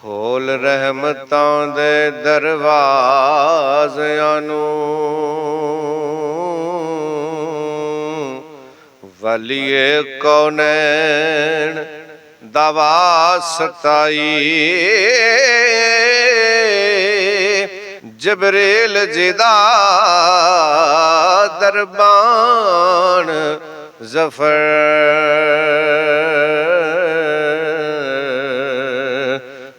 ਖੋਲ ਰਹਿਮਤਾਂ ਦੇ ਦਰਵਾਜ਼ਿਆਂ ਨੂੰ, ਵਲੀਏ ਕੌਨੈਣ ਦਾ ਵਾਸਤਾਈ, ਜਬਰੀਲ ਜੀ ਦਾ ਦਰਬਾਨ ਜ਼ਫਰ,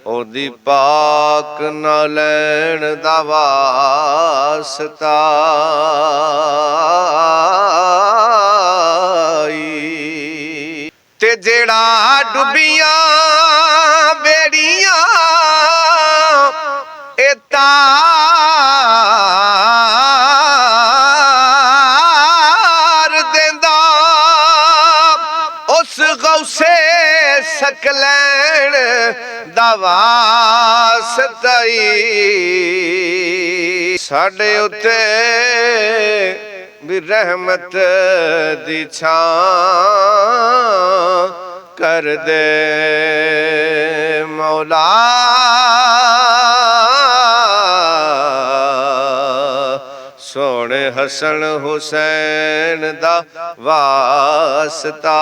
ਉਹਦੀ ਪਾਕ ਨਾ ਲੈਣ ਦਾ ਵਾਸਤਾ ਤੇ ਜਿਹੜਾ ਡੁੱਬੀਆਂ ਬੇੜੀਆਂ ਇਹ ਤਾਰ ਦਿੰਦਾ, ਉਸ ਗੌਸੇ ਸਕਲੈਣ ਦਾ ਵਾਸਤਾ ਈ, ਸਾਡੇ ਉੱਤੇ ਵੀ ਰਹਿਮਤ ਦੀ ਛਾਂ ਕਰ ਦੇ ਮੌਲਾ, ਸੋਹਣੇ ਹਸਨ ਹੁਸੈਨ ਦਾ ਵਾਸਤਾ